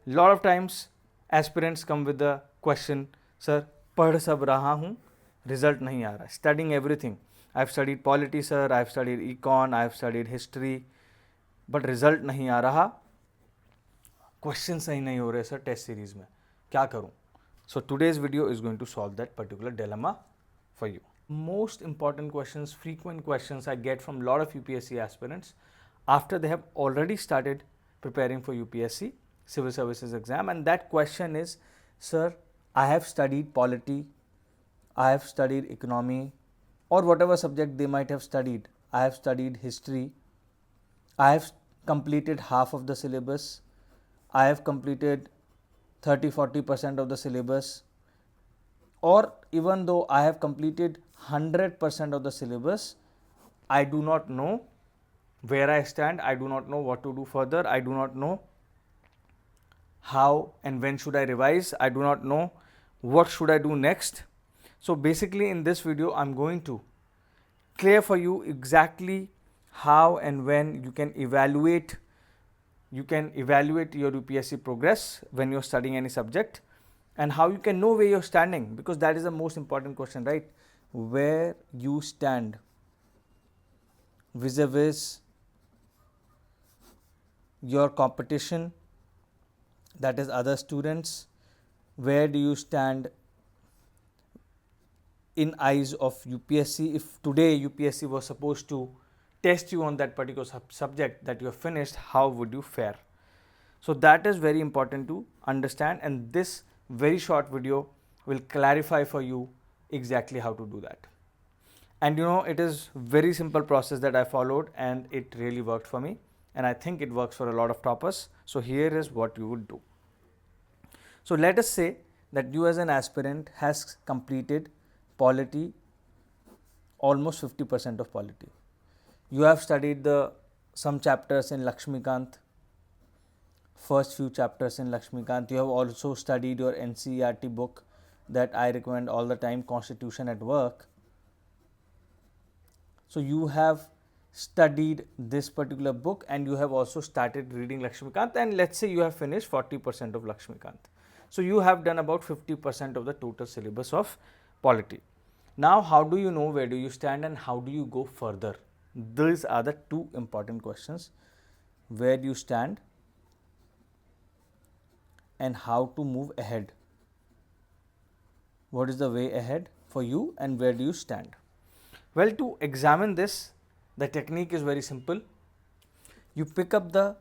Lot of times aspirants come with the question, sir, पढ़ सब रहा हूँ, result नहीं आ रहा. Studying everything. I've studied polity, sir. I've studied econ. I've studied history. But result नहीं आ रहा. Questions सही नहीं हो रहे sir test series में. क्या करूँ? So today's video is going to solve that particular dilemma for you. Most important questions, frequent questions I get from a lot of UPSC aspirants after they have already started preparing for UPSC civil services exam, and that question is, sir, I have studied polity, I have studied economy, or whatever subject they might have studied. I have studied history, I have completed half of the syllabus, I have completed 30-40% of the syllabus, or even though I have completed 100% of the syllabus, I do not know where I stand, I do not know what to do further, I do not know how and when should I revise, I do not know what should I do next. So basically in this video I'm going to clear for you exactly how and when you can evaluate your UPSC progress when you're studying any subject, and how you can know where you're standing, because that is the most important question, right? Where you stand vis-a-vis your competition, that is other students. Where do you stand in eyes of UPSC? If today UPSC was supposed to test you on that particular subject that you have finished, how would you fare? So that is very important to understand, and this very short video will clarify for you exactly how to do that. And you know, it is very simple process that I followed, and it really worked for me, and I think it works for a lot of toppers. So here is what you would do. So let us say that you as an aspirant has completed polity, almost 50% of polity. You have studied some chapters in Lakshmikant, first few chapters in Lakshmikant. You have also studied your NCERT book that I recommend all the time, Constitution at Work. So you have studied this particular book, and you have also started reading Lakshmikant, and let's say you have finished 40% of Lakshmikant. So you have done about 50% of the total syllabus of polity. Now how do you know where do you stand and how do you go further? These are the two important questions: where do you stand and how to move ahead. What is the way ahead for you and where do you stand? Well, to examine this, the technique is very simple. You pick up the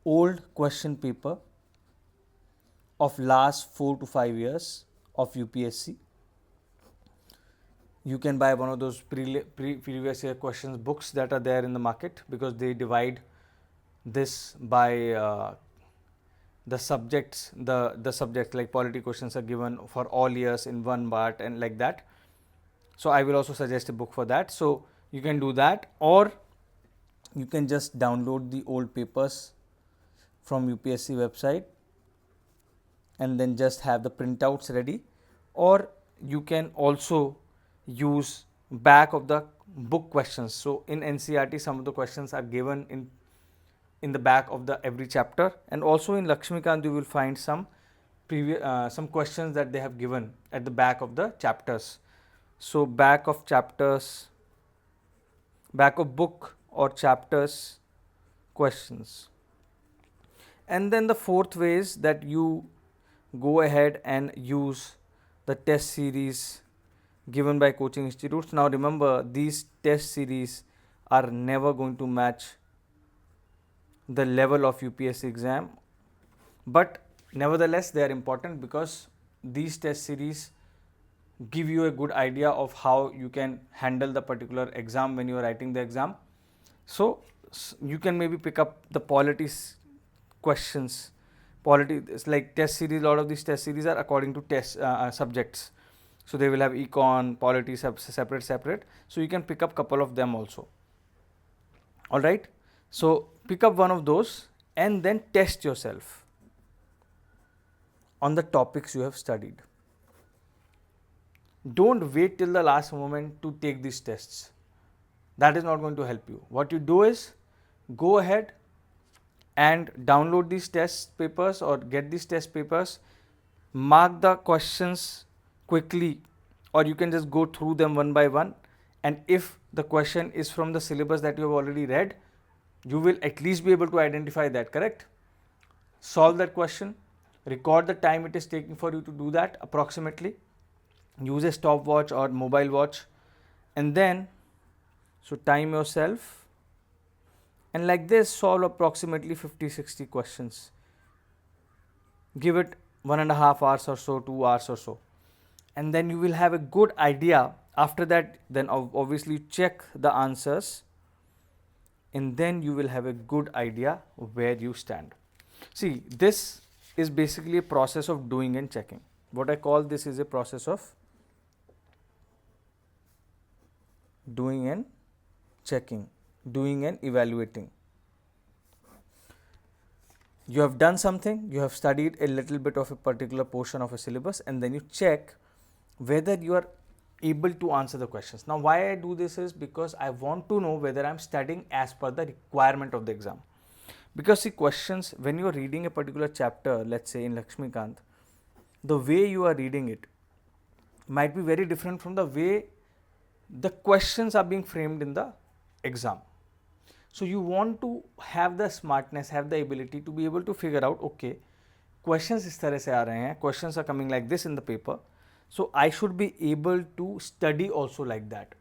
old question paper of last 4 to 5 years of UPSC. You can buy one of those previous year questions books that are there in the market, because they divide this by the subjects. The subjects like polity questions are given for all years in one part and like that. So I will also suggest a book for that. So you can do that, or you can just download the old papers from UPSC website and then just have the printouts ready, or you can also use back of the book questions. So in NCERT some of the questions are given in the back of the every chapter, and also in Lakshmikant you will find some questions that they have given at the back of the chapters. So back of chapters, back of book or chapters questions. And then the fourth way is that you go ahead and use the test series given by coaching institutes. Now remember, these test series are never going to match the level of UPSC exam, but nevertheless they are important, because these test series give you a good idea of how you can handle the particular exam when you are writing the exam. So you can maybe pick up the polity questions. Polity is like test series. A lot of these test series are according to test subjects. So they will have econ, polity separate. So you can pick up couple of them also. All right. So pick up one of those and then test yourself on the topics you have studied. Don't wait till the last moment to take these tests. That is not going to help you. What you do is go ahead and download these test papers or get these test papers, mark the questions quickly, or you can just go through them one by one, and if the question is from the syllabus that you have already read, you will at least be able to identify that, correct? Solve that question, record the time it is taking for you to do that approximately, use a stopwatch or mobile watch, and then so time yourself, and like this solve approximately 50-60 questions. Give it 1.5 hours or so, 2 hours or so, and then you will have a good idea. After that, then obviously check the answers, and then you will have a good idea where you stand. See, this is basically a process of doing and checking. What I call this is a process of doing and checking, doing and evaluating. You have done something, you have studied a little bit of a particular portion of a syllabus, and then you check whether you are able to answer the questions. Now, why I do this is because I want to know whether I am studying as per the requirement of the exam. Because see, questions, when you are reading a particular chapter, let's say in Lakshmikant, the way you are reading it might be very different from the way the questions are being framed in the exam. So you want to have the smartness, have the ability to be able to figure out, okay, questions इस तरह से आ रहे हैं, questions are coming like this in the paper, so I should be able to study also like that.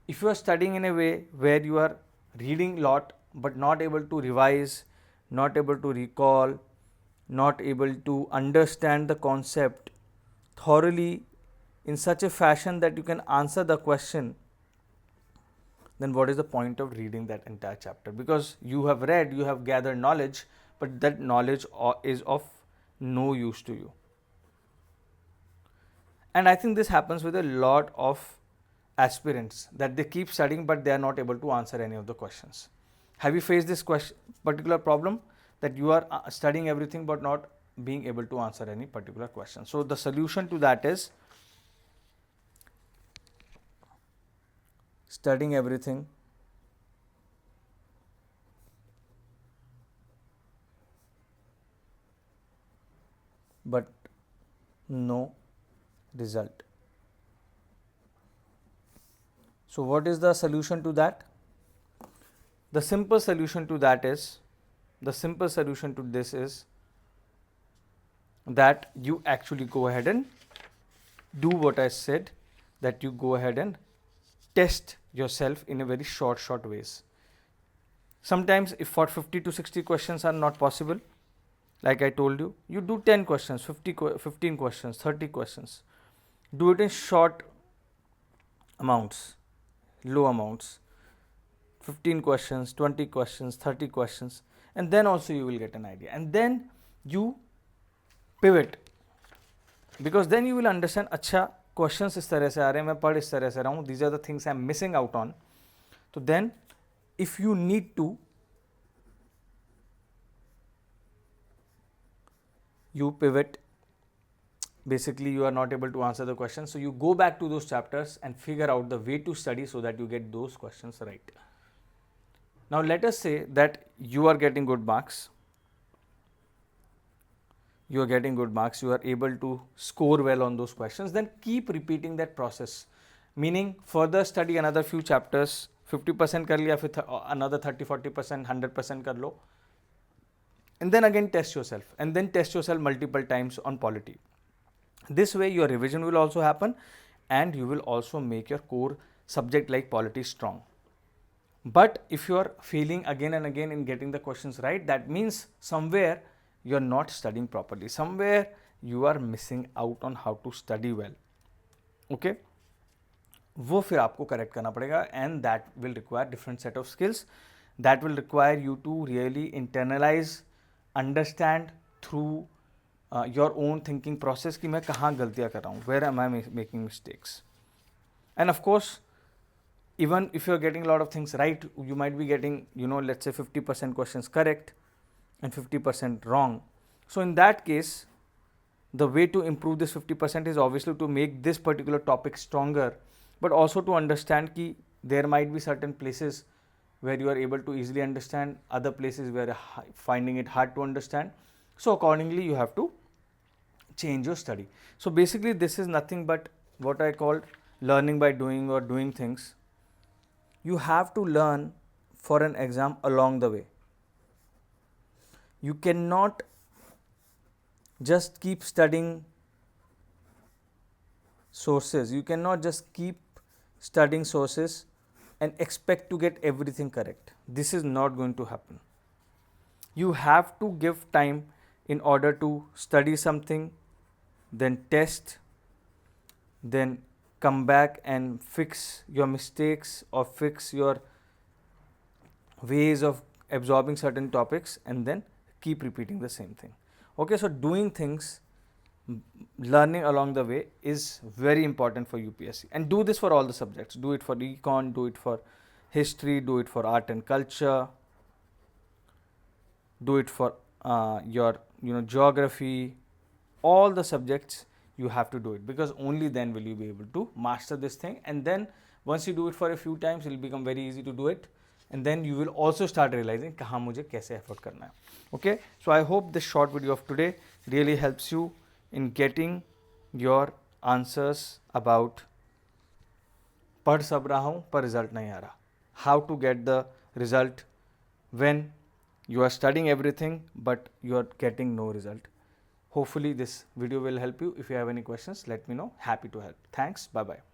If you are studying in a way where you are reading lot but not able to revise, not able to recall, not able to understand the concept thoroughly in such a fashion that you can answer the question, then what is the point of reading that entire chapter? Because you have read, you have gathered knowledge, but that knowledge is of no use to you. And I think this happens with a lot of aspirants, that they keep studying but they are not able to answer any of the questions. Have you faced this particular problem, that you are studying everything but not being able to answer any particular question? So the solution to that is studying everything but no result. So what is the solution to that? The simple solution to that is, the simple solution to this is that you actually go ahead and do what I said, that you go ahead and test yourself in a very short ways. Sometimes if for 50 to 60 questions are not possible, like I told you, you do 10 questions, 15 questions, 30 questions. Do it in short amounts, low amounts, 15 questions, 20 questions, 30 questions, and then also you will get an idea. And then you pivot, because then you will understand, अच्छा questions इस तरह से आ रहे हैं, मैं पढ़ इस तरह से रहा हूँ, these are the things I am missing out on. So then if you need to, you pivot. Basically you are not able to answer the questions, so you go back to those chapters and figure out the way to study so that you get those questions right. Now let us say that you are getting good marks, you are able to score well on those questions, then keep repeating that process. Meaning further study another few chapters, 50% कर लिया, फिर another 30-40%, 100% कर लो, and then again test yourself, and then test yourself multiple times on polity. This way your revision will also happen, and you will also make your core subject like polity strong. But if you are failing again and again in getting the questions right, that means somewhere you are not studying properly, somewhere you are missing out on how to study well. Okay, वो फिर आपको correct करना पड़ेगा, and that will require different set of skills. That will require you to really internalize, understand through your own thinking process कि मैं कहाँ गलतियाँ कर रहा हूँ, where am I making mistakes. And of course, even if you are getting a lot of things right, you might be getting, let's say 50% questions correct and 50% wrong. So in that case, the way to improve this 50% is obviously to make this particular topic stronger, but also to understand that there might be certain places where you are able to easily understand, other places where finding it hard to understand. So accordingly you have to change your study. So basically this is nothing but what I called learning by doing or doing things. You have to learn for an exam along the way. You cannot just keep studying sources. You cannot just keep studying sources and expect to get everything correct. This is not going to happen. You have to give time in order to study something, then test, then come back and fix your mistakes or fix your ways of absorbing certain topics, and then keep repeating the same thing. Okay, so doing things, learning along the way is very important for UPSC, and do this for all the subjects. Do it for econ, do it for history, do it for art and culture, do it for your geography, all the subjects you have to do it, because only then will you be able to master this thing. And then once you do it for a few times, it will become very easy to do it, and then you will also start realizing kahan mujhe kaise effort karna hai. Okay, so I hope this short video of today really helps you in getting your answers about पढ़ सब रहा हूँ पर result नहीं आ रहा, how to get the result when you are studying everything but you are getting no result. Hopefully this video will help you. If you have any questions, let me know. Happy to help. Thanks. Bye bye.